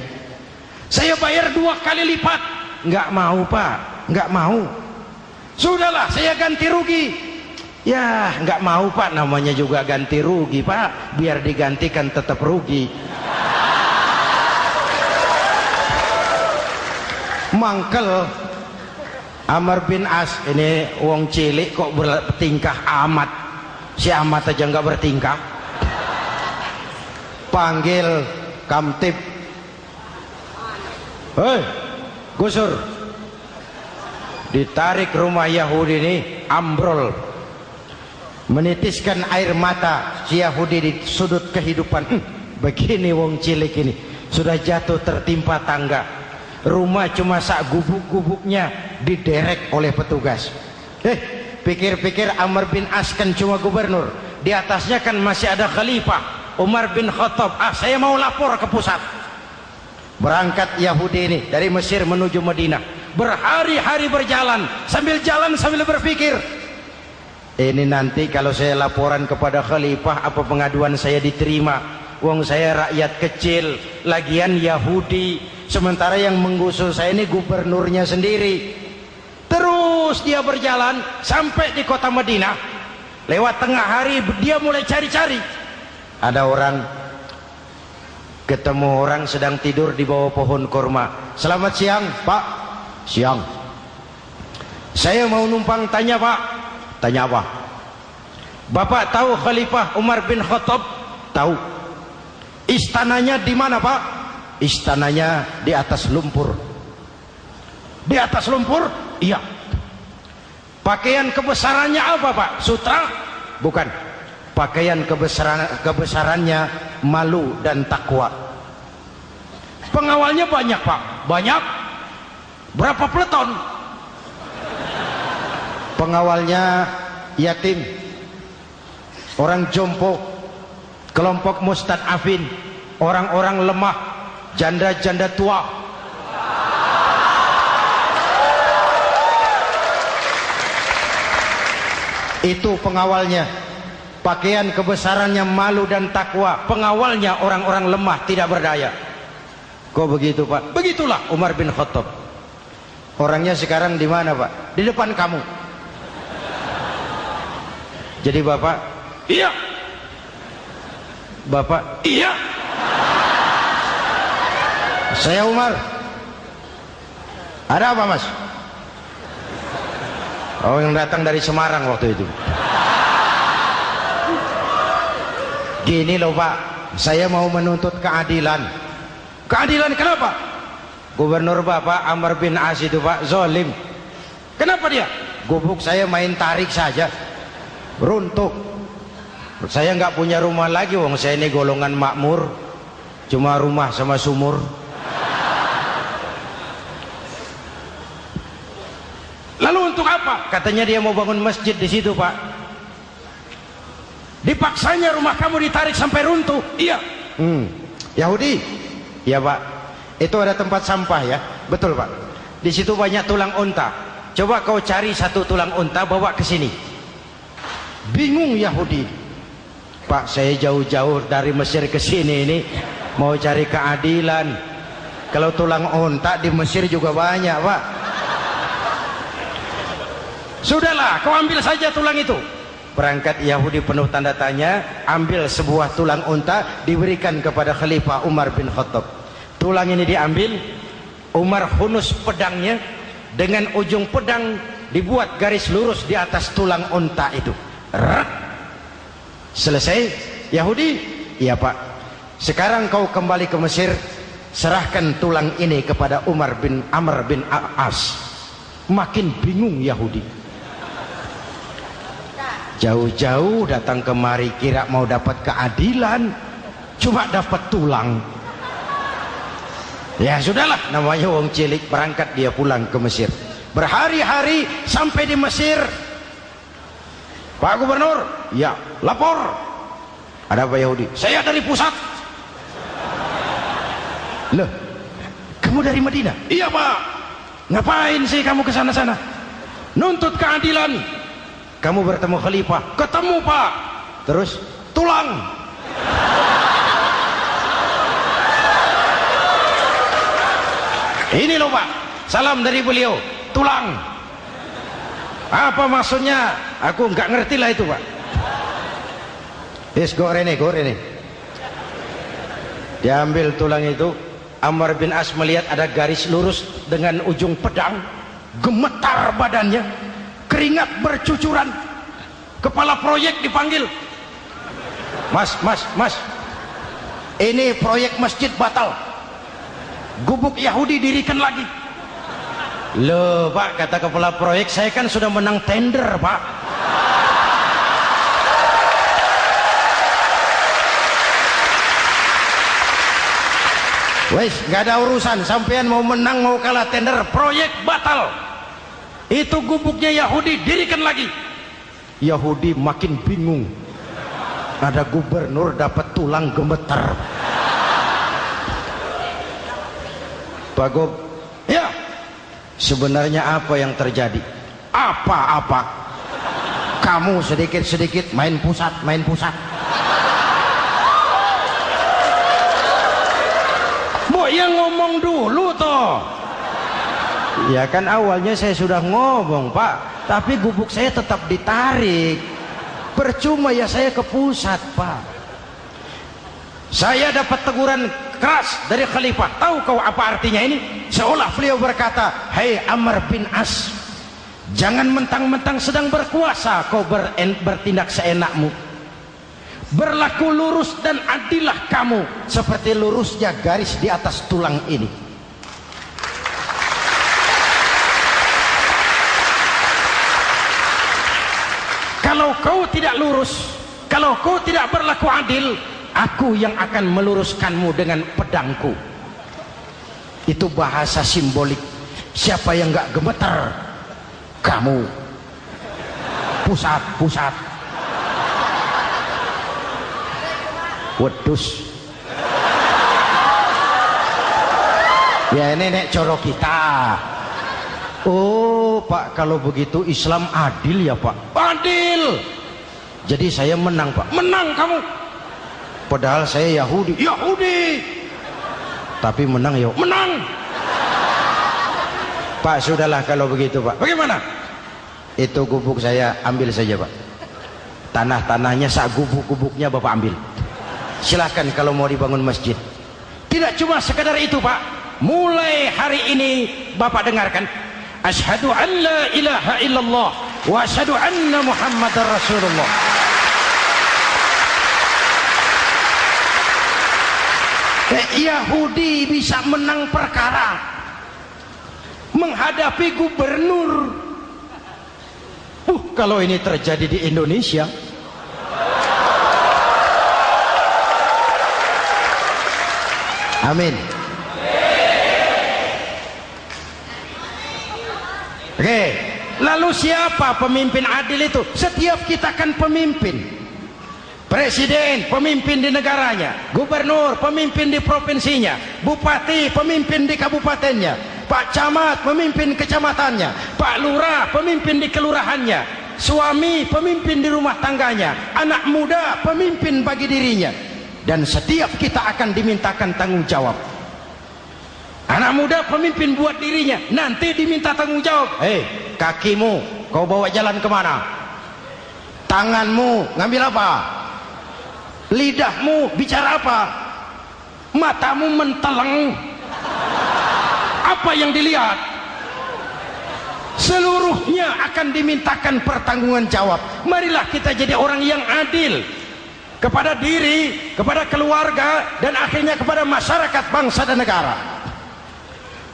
Saya bayar 2 kali lipat. Enggak mau, Pak. Enggak mau. Sudahlah, saya ganti rugi. Ya, enggak mau, Pak. Namanya juga ganti rugi, Pak. Biar digantikan tetap rugi. Mangkel Amr bin As ini wong cilik kok bertingkah amat. Si amat aja enggak bertingkah. Panggil Kamtib. Hei, gusur. Ditarik rumah Yahudi ini, ambrol, menitiskan air mata si Yahudi di sudut kehidupan. Begini wong cilik ini sudah jatuh tertimpa tangga, rumah cuma sak gubuk-gubuknya diderek oleh petugas. Pikir-pikir Amr bin As kan cuma gubernur, di atasnya kan masih ada khalifah Umar bin Khattab. Saya mau lapor ke pusat. Berangkat Yahudi ini dari Mesir menuju Madinah, berhari-hari berjalan, sambil berpikir, ini nanti kalau saya laporan kepada khalifah, apa pengaduan saya diterima? Wong saya rakyat kecil, lagian Yahudi, sementara yang menggusur saya ini gubernurnya sendiri. Terus dia berjalan sampai di kota Madinah. Lewat tengah hari dia mulai cari-cari. Ada orang, ketemu orang sedang tidur di bawah pohon kurma. Selamat siang, Pak. Siang. Saya mau numpang tanya, Pak. Tanya apa? Bapak tahu Khalifah Umar bin Khattab? Tahu. Istananya di mana, Pak? Istananya di atas lumpur. Di atas lumpur? Iya. Pakaian kebesarannya apa, Pak? Sutra? Bukan. Pakaian kebesarannya malu dan takwa. Pengawalnya banyak, Pak. Banyak. Berapa peleton? Pengawalnya yatim, orang jompo, kelompok mustadafin, orang-orang lemah, janda-janda tua. Itu pengawalnya. Pakaian kebesarannya malu dan takwa. Pengawalnya orang-orang lemah, tidak berdaya. Kok begitu, Pak? Begitulah Umar bin Khattab. Orangnya sekarang di mana, Pak? Di depan kamu. Jadi Bapak? Iya. Bapak? Iya. Saya Umar. Ada apa, Mas? Oh, yang datang dari Semarang waktu itu. Gini loh, Pak, saya mau menuntut keadilan. Keadilan kenapa? Gubernur Bapak Amr bin As itu, Pak, zolim. Kenapa dia? Gubuk saya main tarik saja, runtuh. Saya nggak punya rumah lagi, wong saya ini golongan makmur, cuma rumah sama sumur. Lalu untuk apa? Katanya dia mau bangun masjid di situ, Pak. Dipaksanya rumah kamu ditarik sampai runtuh. Iya. Yahudi? Iya, Pak. Itu ada tempat sampah ya. Betul, Pak. Di situ banyak tulang unta. Coba kau cari satu tulang unta bawa ke sini. Bingung Yahudi. Pak, saya jauh-jauh dari Mesir ke sini ini mau cari keadilan. Kalau tulang unta di Mesir juga banyak, Pak. Sudahlah, kau ambil saja tulang itu. Berangkat Yahudi penuh tanda tanya, ambil sebuah tulang unta, diberikan kepada Khalifah Umar bin Khattab. Tulang ini diambil, Umar hunus pedangnya, dengan ujung pedang dibuat garis lurus di atas tulang unta itu. Selesai. Yahudi, iya Pak, sekarang kau kembali ke Mesir, serahkan tulang ini kepada Umar bin Amr bin As. Makin bingung Yahudi, jauh-jauh datang kemari kira mau dapat keadilan, cuma dapat tulang. Ya sudahlah, namanya wong cilik. Berangkat dia pulang ke Mesir, berhari-hari sampai di Mesir. Pak Gubernur, ya lapor. Ada apa Yahudi? Saya dari pusat. Loh, kamu dari Madinah? Iya Pak. Ngapain sih kamu ke sana-sana? Nuntut keadilan. Kamu bertemu Khalifah? Ketemu Pak. Terus tulang. Ini loh Pak, salam dari beliau, tulang. Apa maksudnya? Aku nggak ngerti lah itu Pak. Yes, go rene. Diambil tulang itu, Amr bin As melihat ada garis lurus dengan ujung pedang, gemetar badannya, keringat bercucuran. Kepala proyek dipanggil. Mas, ini proyek masjid batal, gubuk Yahudi dirikan lagi. Loh Pak, kata kepala proyek, saya kan sudah menang tender Pak. Wes, gak ada urusan, sampean mau menang mau kalah tender, proyek batal. Itu gubuknya Yahudi dirikan lagi. Yahudi makin bingung, ada gubernur dapat tulang gemeter. Pak Gob, ya sebenarnya apa yang terjadi? Apa-apa, kamu sedikit-sedikit main pusat. Bu, yang ngomong dulu toh. Ya kan awalnya saya sudah ngomong Pak, tapi gubuk saya tetap ditarik. Percuma ya saya ke pusat Pak. Saya dapat teguran keras dari Khalifah. Tahu kau apa artinya ini? Seolah beliau berkata, hei Amr bin As, jangan mentang-mentang sedang berkuasa kau bertindak seenakmu. Berlaku lurus dan adillah kamu seperti lurusnya garis di atas tulang ini. Kalau kau tidak lurus, kalau kau tidak berlaku adil, aku yang akan meluruskanmu dengan pedangku. Itu bahasa simbolik. Siapa yang gak gemeter? Kamu. Pusat. Wedus. Ya ini nek coro kita. Oh Pak, kalau begitu Islam adil ya Pak? Adil. Jadi saya menang Pak. Menang kamu. Padahal saya Yahudi. Tapi menang ya. Menang. Pak sudahlah kalau begitu Pak. Bagaimana? Itu gubuk saya ambil saja Pak. Tanah-tanahnya sak gubuk-gubuknya Bapak ambil. Silahkan kalau mau dibangun masjid. Tidak cuma sekedar itu Pak. Mulai hari ini Bapak dengarkan, asyhadu an la ilaha illallah wa asyhadu anna muhammadar rasulullah. Yahudi bisa menang perkara menghadapi gubernur. Kalau ini terjadi di Indonesia, amin. Oke, lalu siapa pemimpin adil itu? Setiap kita kan pemimpin. Presiden pemimpin di negaranya, gubernur pemimpin di provinsinya, bupati pemimpin di kabupatennya, Pak Camat pemimpin kecamatannya, Pak Lurah pemimpin di kelurahannya, suami pemimpin di rumah tangganya, anak muda pemimpin bagi dirinya. Dan setiap kita akan dimintakan tanggung jawab. Anak muda pemimpin buat dirinya, nanti diminta tanggung jawab. Hei, kakimu kau bawa jalan kemana? Tanganmu ngambil apa? Lidahmu bicara apa? Matamu menteleng. Apa yang dilihat? Seluruhnya akan dimintakan pertanggungan jawab. Marilah kita jadi orang yang adil kepada diri, kepada keluarga, dan akhirnya kepada masyarakat, bangsa dan negara.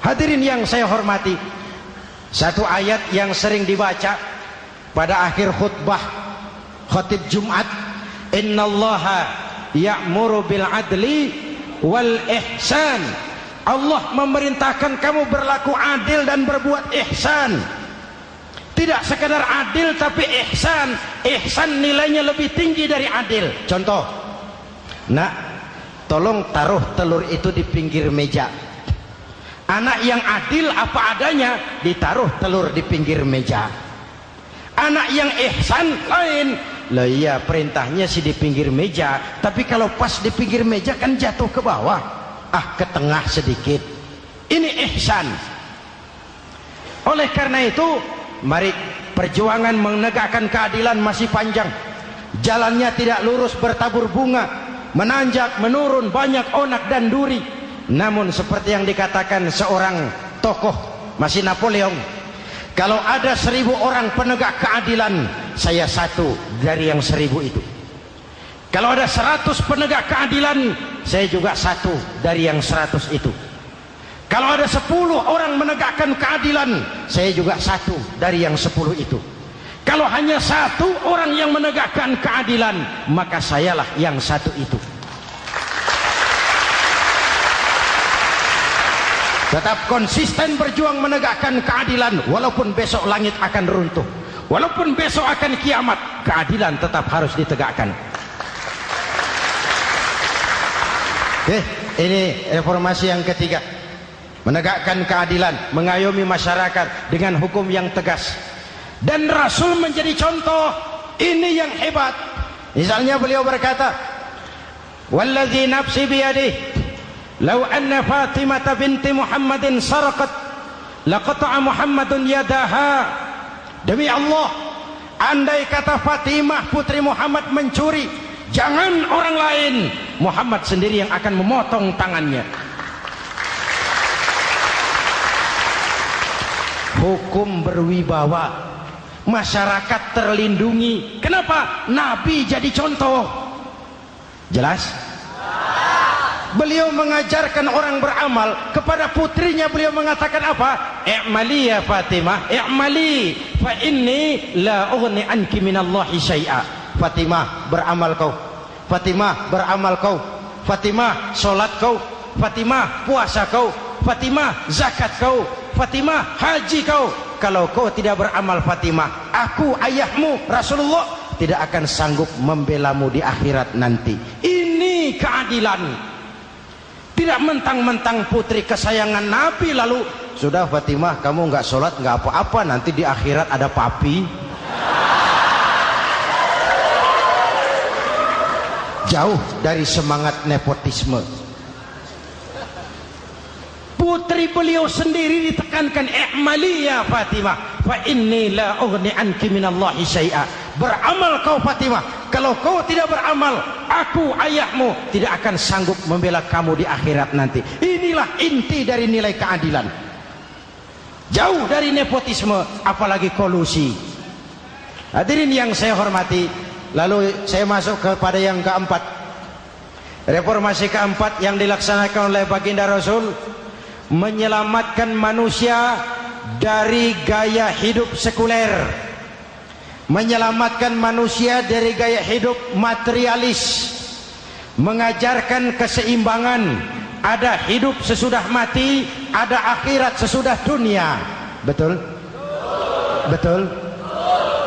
Hadirin yang saya hormati, satu ayat yang sering dibaca pada akhir khutbah khatib Jumat, innallaha ya'muru bil adli wal ihsan. Allah memerintahkan kamu berlaku adil dan berbuat ihsan. Tidak sekadar adil tapi ihsan. Ihsan nilainya lebih tinggi dari adil. Contoh, nak, tolong taruh telur itu di pinggir meja. Anak yang adil apa adanya, ditaruh telur di pinggir meja. Anak yang ihsan lain. Lah iya, perintahnya sih di pinggir meja, tapi kalau pas di pinggir meja kan jatuh ke bawah, ke tengah sedikit. Ini ihsan. Oleh karena itu, mari, perjuangan menegakkan keadilan masih panjang. Jalannya tidak lurus, bertabur bunga, menanjak, menurun, banyak onak dan duri. Namun seperti yang dikatakan seorang tokoh, masih Napoleon, kalau ada 1000 orang penegak keadilan, saya satu dari yang 1000 itu. Kalau ada 100 penegak keadilan, saya juga satu dari yang 100 itu. Kalau ada 10 orang menegakkan keadilan, saya juga satu dari yang 10 itu. Kalau hanya 1 orang yang menegakkan keadilan, maka sayalah yang 1 itu. Tetap konsisten berjuang menegakkan keadilan, walaupun besok langit akan runtuh, walaupun besok akan kiamat, keadilan tetap harus ditegakkan. Oke, ini reformasi yang ketiga, menegakkan keadilan, mengayomi masyarakat dengan hukum yang tegas. Dan Rasul menjadi contoh. Ini yang hebat. Misalnya beliau berkata, "Wallazi nafsi biyadihi law anna Fatimah binti Muhammadin sarqat laqata'a Muhammadun yadaha." Demi Allah, andai kata Fatimah putri Muhammad mencuri, jangan orang lain, Muhammad sendiri yang akan memotong tangannya. Hukum berwibawa, masyarakat terlindungi. Kenapa? Nabi jadi contoh. Jelas? Beliau mengajarkan orang beramal. Kepada putrinya beliau mengatakan apa? I'mali ya Fatimah, i'mali fa inni la ughni anki minallahi syai'a. Fatimah, beramal kau. Fatimah, beramal kau. Fatimah, solat kau. Fatimah, puasa kau. Fatimah, zakat kau. Fatimah, haji kau. Kalau kau tidak beramal Fatimah, aku ayahmu Rasulullah tidak akan sanggup membelamu di akhirat nanti. Ini keadilan. Tidak mentang-mentang putri kesayangan Nabi lalu sudah Fatimah kamu nggak sholat nggak apa-apa, nanti di akhirat ada papi. Jauh dari semangat nepotisme. Putri beliau sendiri ditekankan, i'mali ya Fatimah fa inni la ughni anki minallahi syai'a. Beramal kau Fatimah, kalau kau tidak beramal, aku ayahmu tidak akan sanggup membela kamu di akhirat nanti. Inilah inti dari nilai keadilan. Jauh dari nepotisme, apalagi kolusi. Hadirin yang saya hormati, lalu saya masuk kepada yang keempat. Reformasi keempat yang dilaksanakan oleh baginda Rasul, menyelamatkan manusia dari gaya hidup sekuler, menyelamatkan manusia dari gaya hidup materialis, mengajarkan keseimbangan. Ada hidup sesudah mati, ada akhirat sesudah dunia. Betul? Betul?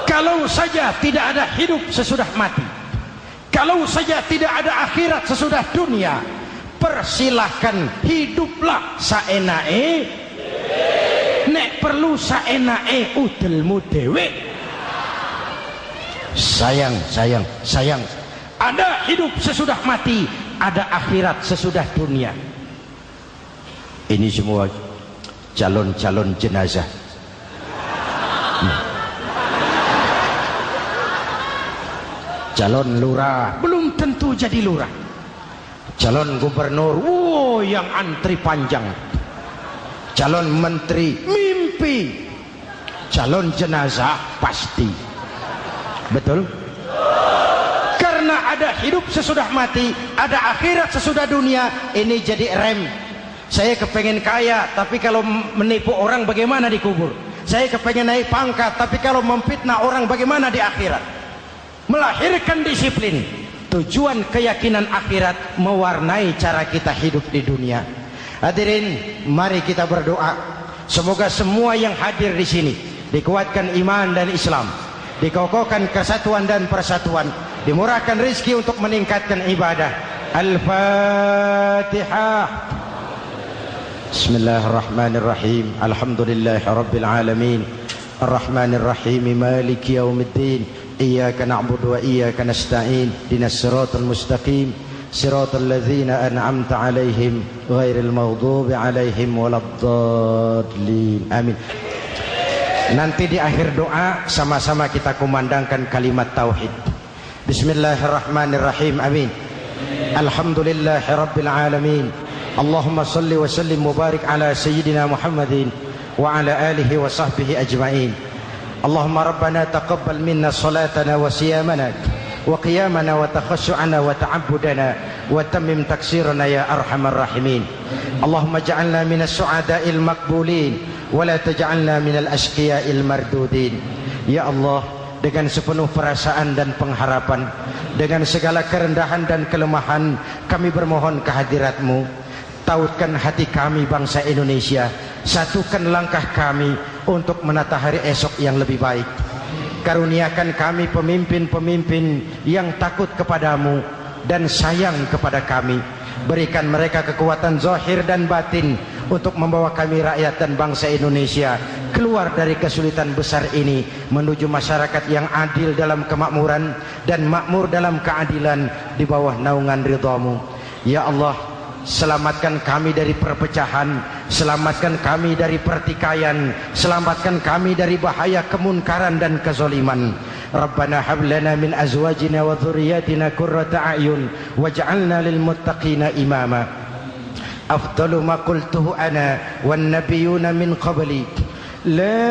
Kalau saja tidak ada hidup sesudah mati, kalau saja tidak ada akhirat sesudah dunia, persilahkan hiduplah saenae, nek perlu saenae udelmu dewe. Sayang. Ada hidup sesudah mati, ada akhirat sesudah dunia. Ini semua calon-calon jenazah. calon lurah belum tentu jadi lurah, calon gubernur yang antri panjang, calon menteri mimpi, calon jenazah pasti. Betul? Karena ada hidup sesudah mati, ada akhirat sesudah dunia. Ini jadi rem. Saya kepengen kaya, tapi kalau menipu orang bagaimana dikubur? Saya kepengen naik pangkat, tapi kalau memfitnah orang bagaimana di akhirat? Melahirkan disiplin. Tujuan keyakinan akhirat mewarnai cara kita hidup di dunia. Hadirin, mari kita berdoa. Semoga semua yang hadir di sini dikuatkan iman dan Islam, dikokohkan kesatuan dan persatuan, dimurahkan rezeki untuk meningkatkan ibadah. Al-Fatihah. Bismillahirrahmanirrahim. Alhamdulillahirabbil alamin. Arrahmanirrahim. Maliki yaumiddin. Iyyaka na'budu wa iyyaka nasta'in. Ihdinas siratal mustaqim. Siratal ladzina an'amta 'alaihim ghairil maghdubi 'alaihim waladdallin. Amin. Nanti di akhir doa sama-sama kita kumandangkan kalimat tauhid. Bismillahirrahmanirrahim. Amin. Alhamdulillahirabbil alamin. Allahumma salli wa sallim mubarak ala sayyidina Muhammadin wa ala alihi wa sahbihi ajma'in. Allahumma rabbana taqabbal minna salatana wa siyamana wa qiyamana wa takhashu'ana wa ta'abbudana wa tammim taksirana ya arhamar rahimin. Allahumma ja'alna minas su'ada'il maqbulin wa la taj'alna minal ashqiya'il mardudin. Ya Allah, dengan sepenuh perasaan dan pengharapan, dengan segala kerendahan dan kelemahan, kami bermohon kehadirat-Mu. Tautkan hati kami bangsa Indonesia, satukan langkah kami untuk menata hari esok yang lebih baik. Karuniakan kami pemimpin-pemimpin yang takut kepadamu dan sayang kepada kami. Berikan mereka kekuatan zahir dan batin untuk membawa kami rakyat dan bangsa Indonesia keluar dari kesulitan besar ini menuju masyarakat yang adil dalam kemakmuran dan makmur dalam keadilan di bawah naungan ridha-Mu. Ya Allah, selamatkan kami dari perpecahan, selamatkan kami dari pertikaian, selamatkan kami dari bahaya kemunkaran dan kezaliman. Rabbana hab lana min azwajina wa dhurriyyatina qurrata a'yun waj'alna lil muttaqina imama. Afdalu ma qultuhu ana wan nabiyyuna min qabli. La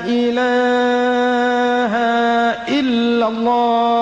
ilaha illallah.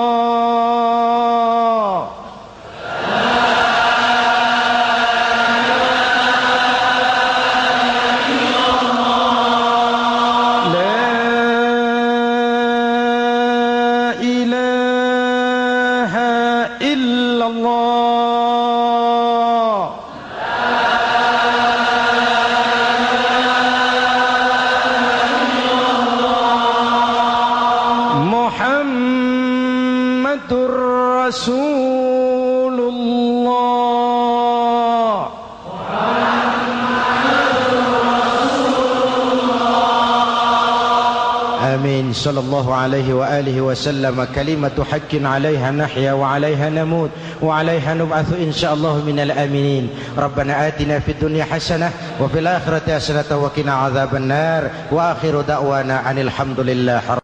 Sallallahu alaihi wa alihi wa sallam. Kalimatu haqqin 'alaiha nahya wa 'alaiha namut wa 'alaiha nub'atsu insyaallah minal aminin. Rabbana atina fid dunya hasanah wa fil akhirati hasanah wa qina adzabannar. Wa akhiru da'wana anil hamdulillah.